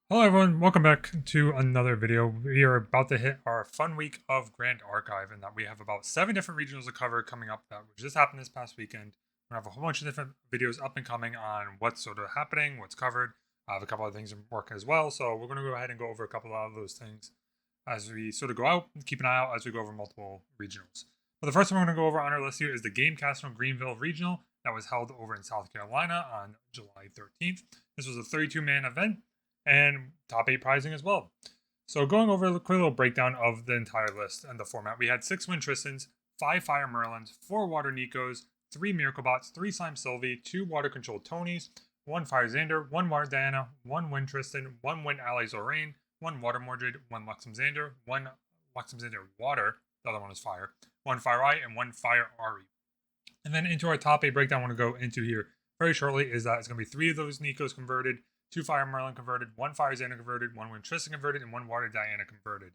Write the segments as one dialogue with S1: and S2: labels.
S1: Hello everyone, welcome back to another video. We are about to hit our fun week of Grand Archive, and that we have about 7 different regionals to cover coming up that just happened this past weekend. We have a whole bunch of different videos up and coming on what's sort of happening, what's covered. I have a couple of things in work as well, so we're going to go ahead and go over a couple of those things as we sort of go out. Keep an eye out as we go over multiple regionals. But the first one we're going to go over on our list here is the Game Kastle Greenville Regional that was held over in South Carolina on July 13th. This was a 32-man event and top 8 prizing as well. So going over a quick little breakdown of the entire list and the format, we had 6 Wind Tristans, 5 Fire Merlins, 4 Water Nicos, 3 Miracle Bots, 3 Slime Sylvie, 2 Water Control Tonys, 1 Fire Xander, 1 Water Diana, 1 Wind Tristan, 1 Wind Ally Zoraine, 1 Water Mordred, 1 Luxem Xander, 1 Luxem Xander Water, the other one is Fire, 1 Fire Eye, and 1 Fire Ari. And then into our top 8 breakdown I want to go into here very shortly is that it's going to be 3 of those Nicos converted, 2 Fire Merlin converted, 1 Fire Xander converted, 1 Wind Tristan converted, and 1 Water Diana converted.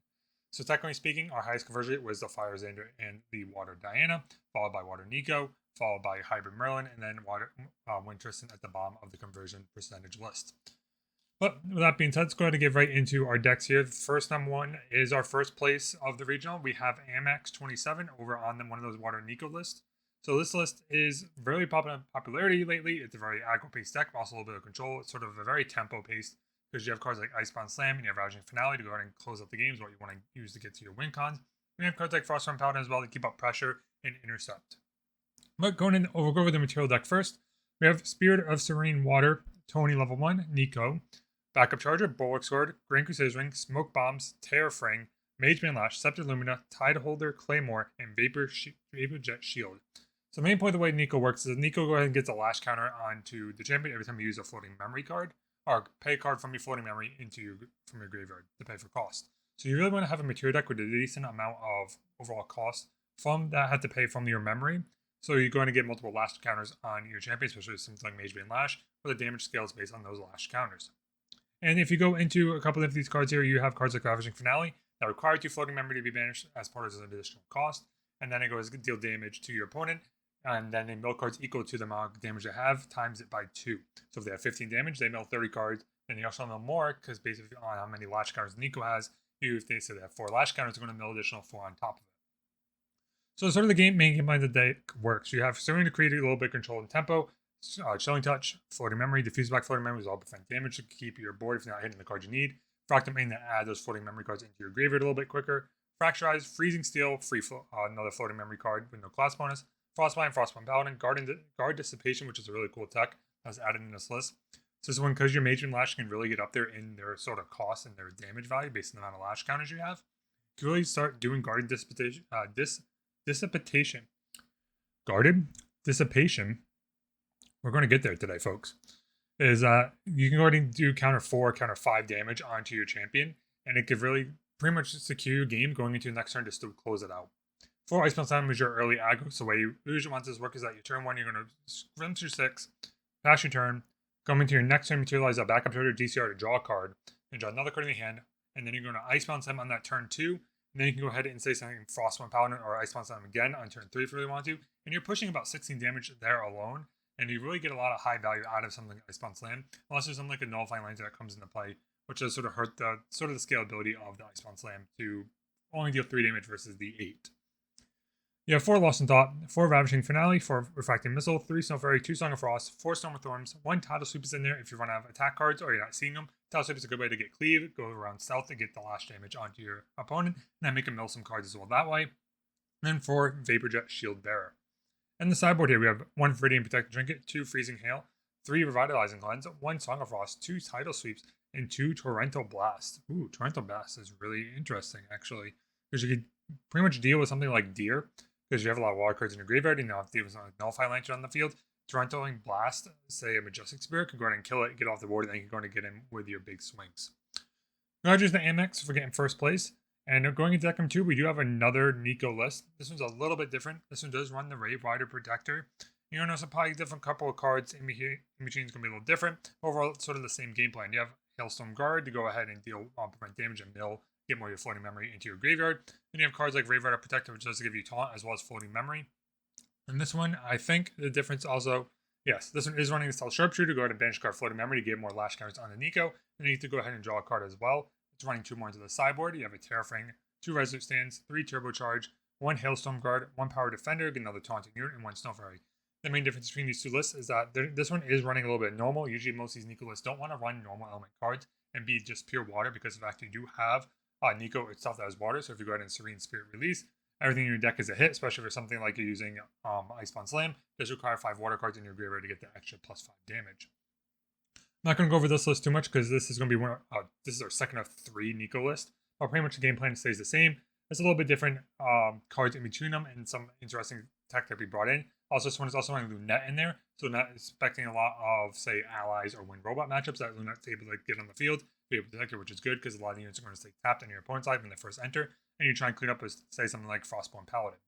S1: So technically speaking, our highest conversion rate was the Fire Xander and the Water Diana, followed by Water Nico, followed by Hybrid Merlin, and then Wind Tristan at the bottom of the conversion percentage list. But with that being said, let's go ahead and get right into our decks here. The first one is our first place of the regional. We have Amex 27 over on one of those Water Nico lists. So this list is very popularity lately. It's a very aggro-paced deck, but also a little bit of control. It's sort of a very tempo-paced because you have cards like Icebound Slam and you have Ravaging Finale to go ahead and close out the games, what you want to use to get to your win cons. We have cards like Frostborn Paladin as well to keep up pressure and intercept. But going in, we'll go over the material deck first. We have Spirit of Serene Water, Tony level 1, Nico, Backup Charger, Bulwark Sword, Grand Crusader's Ring, Smoke Bombs, Terror Fring, Mageman Lash, Scepter Lumina, Tideholder, Claymore, and Vapor Jet Shield. So the main point of the way Nico works is Nico goes ahead and gets a lash counter onto the champion every time you use a floating memory card, or pay a card from your floating memory from your graveyard to pay for cost. So you really want to have a material deck with a decent amount of overall cost from that have to pay from your memory. So you're going to get multiple lash counters on your champion, especially something like Mageman Lash, where the damage scales based on those lash counters. And if you go into a couple of these cards here, you have cards like Ravaging Finale that require 2 floating memory to be banished as part of an additional cost, and then it goes to deal damage to your opponent. And then they mill cards equal to the amount of damage they have, times it by 2. So if they have 15 damage, they mill 30 cards. Then they also mill more, because basically on how many lash counters Nico has, if they say they have 4 lash counters, they're going to mill additional 4 on top of it. So sort of the main game behind the deck works. You have Serene Decree to a little bit of control and tempo, Chilling Touch, Floating Memory, Diffuse Back Floating Memory is all prevent damage to keep your board if you're not hitting the cards you need. Fractal Main to add those floating memory cards into your graveyard a little bit quicker. Fracturize, Freezing Steel, another floating memory card with no class bonus. Frostbind, Frostbind Paladin, Guard Dissipation, which is a really cool tech that's added in this list. So this one, because your Mageman Lash can really get up there in their sort of cost and their damage value based on the amount of lash counters you have, you can really start doing Guarded Dissipation. Guarded Dissipation. We're going to get there today, folks. Is you can go ahead and do counter 4, counter 5 damage onto your champion, and it could really pretty much secure your game going into the next turn just to close it out. 4 Icebound Slam is your early aggro, so the way you usually want this to work is that your turn 1, you're going to run through 6, pass your turn, come into your next turn, materialize a backup charger DCR to draw a card, and draw another card in your hand, and then you're going to Icebound Slam on that turn 2, and then you can go ahead and say something Frostborn Paladin or Icebound Slam again on turn 3 if you really want to, and you're pushing about 16 damage there alone, and you really get a lot of high value out of something like Icebound Slam, unless there's something like a Nullifying Lantern that comes into play, which does sort of hurt the scalability of the Icebound Slam to only deal 3 damage versus the 8. You have 4 Lost in Thought, 4 Ravaging Finale, 4 Refracting Missile, 3 Snow Fairy, 2 Song of Frost, 4 Storm of Thorns, 1 Tidal Sweep is in there if you run out of attack cards or you're not seeing them. Tidal Sweep is a good way to get cleave, go around stealth to get the last damage onto your opponent, and then make him mill some cards as well that way. And then 4 Vapor Jet Shield Bearer. And the sideboard here, we have 1 Viridian Protected Trinket, 2 Freezing Hail, 3 Revitalizing Cleanse, 1 Song of Frost, 2 Tidal Sweeps, and 2 Torrential Blast. Ooh, Torrential Blast is really interesting, actually, because you could pretty much deal with something like Deer, because you have a lot of water cards in your graveyard, and you don't have to deal with something like Nullify Lantern on the field. Torrential Blast, say a Majestic Spirit, can go ahead and kill it, get off the board, and then you can go ahead and get in with your big swings. Congratulations to Amex for getting first place. And going into deck number 2, we do have another Nico list. This one's a little bit different. This one does run the Rave Rider Protector. You're going to notice probably a different couple of cards in between is going to be a little different. Overall, it's sort of the same game plan. You have Hailstorm Guard to go ahead and deal prevent damage and mill, get more of your floating memory into your graveyard. Then you have cards like Rave Rider Protector, which does give you taunt as well as floating memory. And this one, I think the difference also Yes, this one is running the Stealth Sharpshooter. Go ahead and banish card Floating Memory to get more lash counters on the Nico. Then you need to go ahead and draw a card as well. It's running 2 more into the sideboard. You have a Terrafring, 2 Resolute Stands, 3 Turbocharge, 1 Hailstorm Guard, 1 Power Defender, another Taunting Unit, and 1 Snow Fairy. The main difference between these two lists is that this one is running a little bit normal. Usually most of these Nico lists don't want to run normal element cards and be just pure water because of the fact you do have Nico itself that has water. So if you go ahead and Serene Spirit Release, everything in your deck is a hit, especially for something like you're using Ice-Bound Slam. Does require 5 water cards in your graveyard to get the extra +5 damage. I'm not going to go over this list too much because this is going to be this is our second of 3 Nico list. But pretty much the game plan stays the same. There's a little bit different cards in between them and some interesting tech that we brought in. Also, this one is also running Lunette in there, so not expecting a lot of, say, allies or wind robot matchups that Lunette's able to get on the field, be able to protect it, which is good because a lot of units are going to stay tapped on your opponent's side when they first enter, and you try and clean up with, say, something like Frostborn Paladin.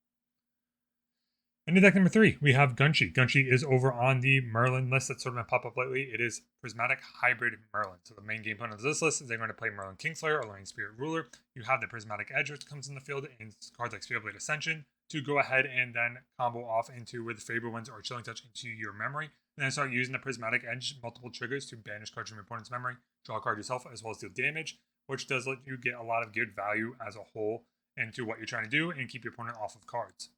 S1: And in deck number 3, we have Gunshi. Gunshi is over on the Merlin list that's sort of been pop up lately. It is Prismatic Hybrid Merlin. So the main game plan of this list is they're going to play Merlin Kingslayer or Learning Spirit Ruler. You have the Prismatic Edge, which comes in the field in cards like Spirit Blade Ascension, to go ahead and then combo off into with Fabled Winds or Chilling Touch into your memory. And then start using the Prismatic Edge multiple triggers to banish cards from your opponent's memory, draw a card yourself, as well as deal damage, which does let you get a lot of good value as a whole into what you're trying to do and keep your opponent off of cards.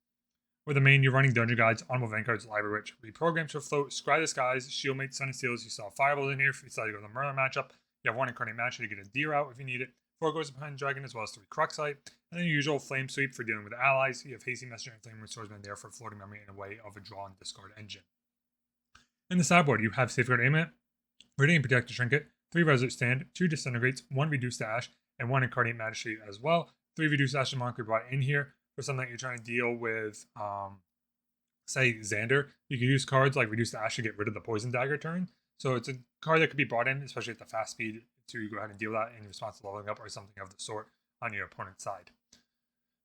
S1: With the main, you're running Dungeon Guides, Honorable Vanguards, Library Witch, Reprograms for Float, Scry the Skies, Shieldmate, Sun and Seals. You saw Firebolt in here if you decide to go to the Merlin matchup. You have 1 Incarnate Master to get a Deer out if you need it, 4 Ghost of Pen Dragon, as well as 3 Cruxite, and then your usual Flame Sweep for dealing with allies. You have Hasty Messenger and Flame Swordsman there for floating memory in a way of a draw and discard engine. In the sideboard, you have Safeguard Amulet, Radiant Protector Trinket, 3 Resolute Stand, 2 Disintegrates, 1 Reduced Ash, and 1 Incarnate Magistrate as well. 3 Reduced Ash and Monk brought in here for something that you're trying to deal with, say, Xander. You can use cards like Reduced Ash to get rid of the Poison Dagger turn. So it's a card that could be brought in, especially at the fast speed, to go ahead and deal that in response to leveling up or something of the sort on your opponent's side.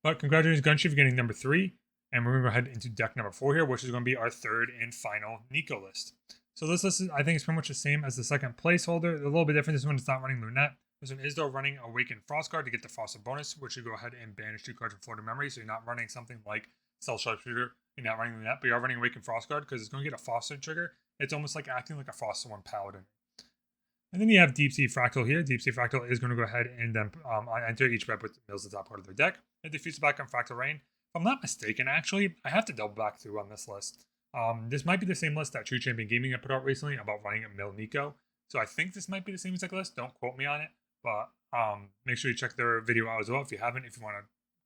S1: But congratulations, Gunshi, for getting number 3. And we're going to go ahead into deck number 4 here, which is going to be our third and final Nico list. So this list, I think, is pretty much the same as the second placeholder. A little bit different. This one is not running Lunette. This one is, though, running Awakened Frostguard to get the Frosted bonus, which you go ahead and banish 2 cards from Floating Memory. So you're not running something like Stealth Sharpshooter. You're not running Lunette, but you are running Awakened Frostguard because it's going to get a Frosted trigger. It's almost like acting like a Frosted One Paladin. And then you have Deep Sea Fractal here. Deep Sea Fractal is going to go ahead and then enter each rep with mills the top part of their deck. It defeats the back on Fractal Rain. If I'm not mistaken, actually, I have to double back through on this list. This might be the same list that True Champion Gaming had put out recently about running a Mill Nico. So I think this might be the same exact list. Don't quote me on it, but make sure you check their video out as well if you haven't. If you want a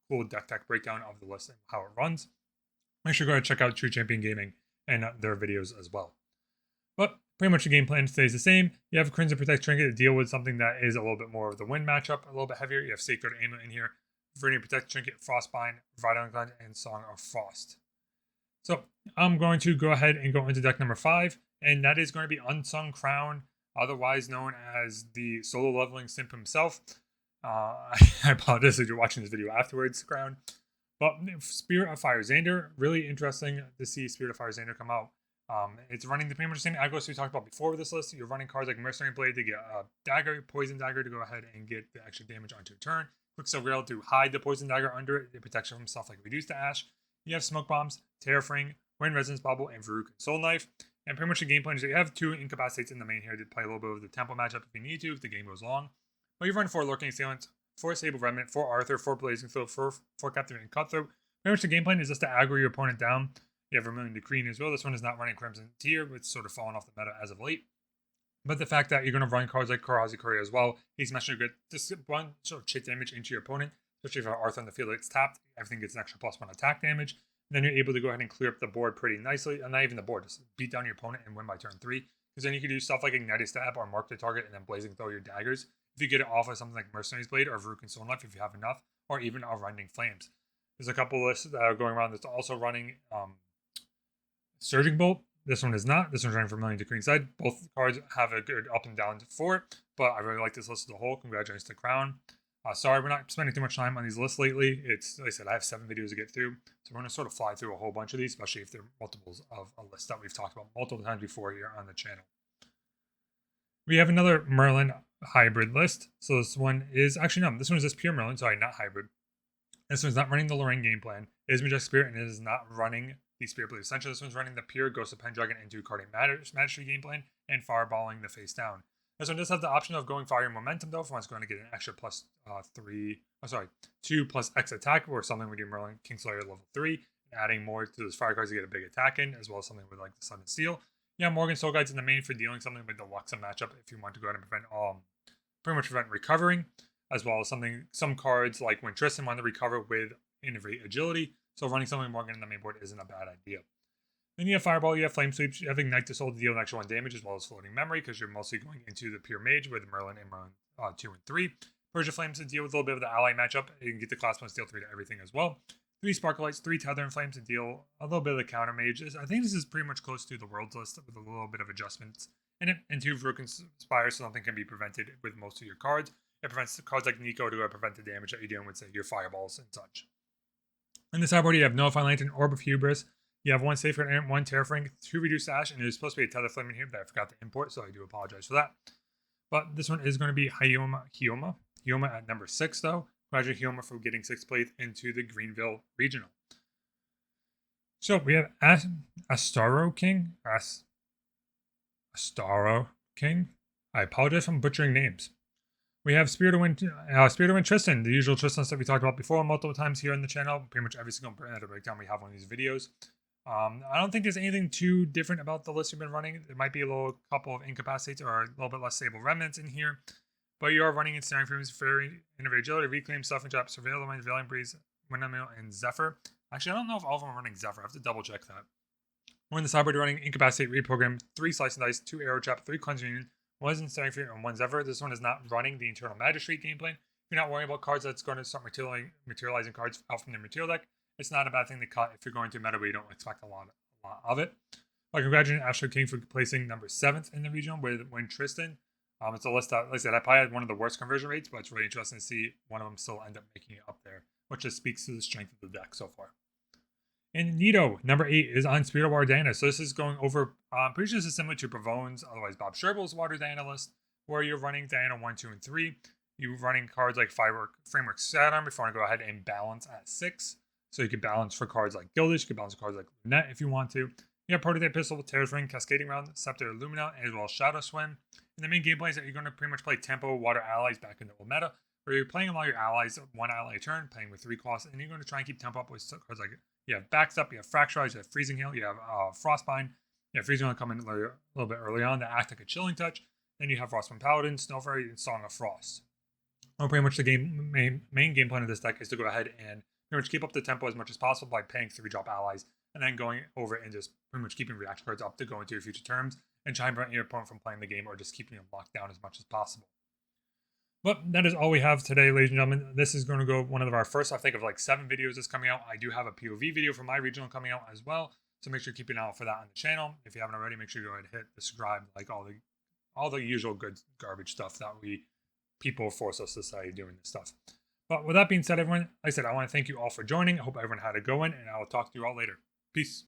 S1: cool deck tech breakdown of the list and how it runs, make sure you go ahead and check out True Champion Gaming and their videos as well. But pretty much the game plan stays the same. You have Crimson Protect Trinket to deal with something that is a little bit more of the wind matchup, a little bit heavier. You have Sacred Amulet in here, Viridian Protect Trinket, Frostbind, Vital Gun, and Song of Frost. So I'm going to go ahead and go into deck number 5, and that is going to be UnsungCrown, otherwise known as the solo leveling simp himself. I apologize if you're watching this video afterwards, Crown. But Spirit of Fire Xander, really interesting to see Spirit of Fire Xander come out. It's running the pretty much the same aggros we talked about before with this list. You're running cards like Mercenary Blade to get a dagger, Poison Dagger to go ahead and get the extra damage onto a turn. Quicksilver Rail to hide the Poison Dagger under it. It protects you from stuff like Reduce to Ash. You have Smoke Bombs, Terrafring, Wind Resonance Bobble, and Varuk Soul Knife. And pretty much the game plan is that you have 2 Incapacitates in the main here to play a little bit of the Temple matchup if you need to, if the game goes long. But you run 4 Lurking Assailants, 4 Sable Remnant, 4 Arthur, 4 Blazing Field, 4 Captivating Cutthroat. Pretty much the game plan is just to aggro your opponent down. You have Vermilion Decree as well. This one is not running Crimson Tier, but it's sort of fallen off the meta as of late. But the fact that you're going to run cards like Karazi Courier as well, he's Messenger good. Just one sort of chip damage into your opponent, especially if you have Arthur on the field it's tapped. Everything gets an extra +1 attack damage. And then you're able to go ahead and clear up the board pretty nicely. And not even the board, just beat down your opponent and win by turn 3. Because then you can do stuff like Ignite a Stab or Mark the Target and then Blazing Throw your daggers. If you get it off of something like Mercenary's Blade or Varuk Soul Knife if you have enough, or even our Rending Flames. There's a couple lists that are going around that's also running Surging Bolt. This one is not. This one's running for Vermilion Decree inside. Both cards have a good up and down for it, but I really like this list as a whole. Congratulations to Crown. Sorry, we're not spending too much time on these lists lately. It's, like I said, I have 7 videos to get through, so we're going to sort of fly through a whole bunch of these, especially if they're multiples of a list that we've talked about multiple times before here on the channel. We have another Merlin hybrid list. So this one is, actually no, this one is just pure Merlin, sorry, not hybrid. This one's not running the Lorraine game plan. It is Majestic Spirit, and it is not running the Spirit Blade Essential. This one's running the pure Ghost of Pendragon into Carding Mastery game plan and fireballing the face down. This one does have the option of going Fire Momentum though, if one's going to get an extra plus 2 plus X attack, or something with your Merlin Kingslayer level 3, and adding more to those fire cards to get a big attack in, as well as something with like the Sun and Steel. Yeah, Morgan Soul Guides in the main for dealing something with the Luxa matchup if you want to go ahead and prevent recovering, as well as some cards like when Tristan wanted to recover with Innovate Agility. So running something Morgan in the main board isn't a bad idea. Then you have Fireball, you have Flame Sweeps, you have Ignite the Soul to deal an extra 1 damage, as well as Floating Memory, because you're mostly going into the pure mage with Merlin and Merlin 2 and 3. Persia Flames to deal with a little bit of the ally matchup. You can get the class 1 Steel 3 to everything as well. 3 Sparkle Lights, 3 Tether and Flames to deal a little bit of the counter mages. I think this is pretty much close to the Worlds list with a little bit of adjustments in it. And 2 Vrook Inspire, so nothing can be prevented with most of your cards. It prevents cards like Nico to prevent the damage that you're dealing with, say, your Fireballs and such. In the sideboard, you have Nullify Lantern, Orb of Hubris. You have 1 Safeguard Ant, 1 Terraforming, 2 Reduced Ash, and there's supposed to be a Tether Flame in here that I forgot to import, so I do apologize for that. But this one is going to be Hiyoma at number 6, though. Congratulations, Hiyoma, for getting 6th place into the Greenville Regional. So we have AstarohKing. AstarohKing. I apologize if I'm butchering names. We have Spirit of Wind Tristan, the usual Tristan that we talked about before multiple times here on the channel. Pretty much every single breakdown we have on these videos. I don't think there's anything too different about the list we've been running. There might be a couple of incapacitates or a little bit less stable remnants in here. But you are running Ensnaring Fumes, Fairy, Innovate Agility, Reclaim, Stuffing Trap, Surveil the Wind, Veiling Breeze, Windmill, and Zephyr. Actually, I don't know if all of them are running Zephyr. I have to double check that. We're in the sideboard running Incapacitate, Reprogram, 3 Slice and Dice, 2 Arrow Trap, 3 Cleansing Union, 1 Ensnaring Fury, and 1 Zephyr. This one is not running the Internal Magistrate game plan. If you're not worrying about cards that's going to start materializing cards out from their material deck, it's not a bad thing to cut if you're going to meta where you don't expect a lot of it. But congratulations, AstarohKing, for placing number 7th in the regional with Tristan. It's a list that, like I said, I probably had one of the worst conversion rates, but it's really interesting to see one of them still end up making it up there, which just speaks to the strength of the deck so far. And Netto, number 8, is on Spirit of Water Diana. So this is going over, pretty sure this is similar to Bravone's, otherwise Bob Sherbel's Water Diana list, where you're running Diana 1, 2, and 3. You're running cards like Framework Saturn if you want to go ahead and balance at 6. So you can balance for cards like Gildish, you can balance for cards like Lunette if you want to. You have Prototype Pistol, Terra's Ring, Cascading Round, Scepter, Illumina, as well as Shadow Swim. And the main gameplay is that you're going to pretty much play Tempo Water Allies back in the old meta, where you're playing a lot of your allies, 1 ally a turn, playing with 3 costs, and you're going to try and keep Tempo up with cards like, you have Backstep, you have Fracturize, you have Freezing Hail, you have Frostbind, you have Freezing Hail come in a little bit early on to act like a Chilling Touch, then you have Frostbind Paladin, Snow Fairy, and Song of Frost. Well, pretty much the main game plan of this deck is to go ahead and pretty much keep up the tempo as much as possible by paying 3-drop allies, and then going over and just pretty much keeping reaction cards up to go into your future turns, and trying to prevent your opponent from playing the game or just keeping them locked down as much as possible. But that is all we have today, ladies and gentlemen. This is going to go one of our first, I think, of like 7 videos that's coming out. I do have a POV video for my regional coming out as well, so make sure you keep an eye out for that on the channel. If you haven't already, make sure you go ahead and hit the subscribe, like all the usual good garbage stuff that people force us to say doing this stuff. But with that being said, everyone, like I said, I want to thank you all for joining. I hope everyone had a good one, and I will talk to you all later. Peace.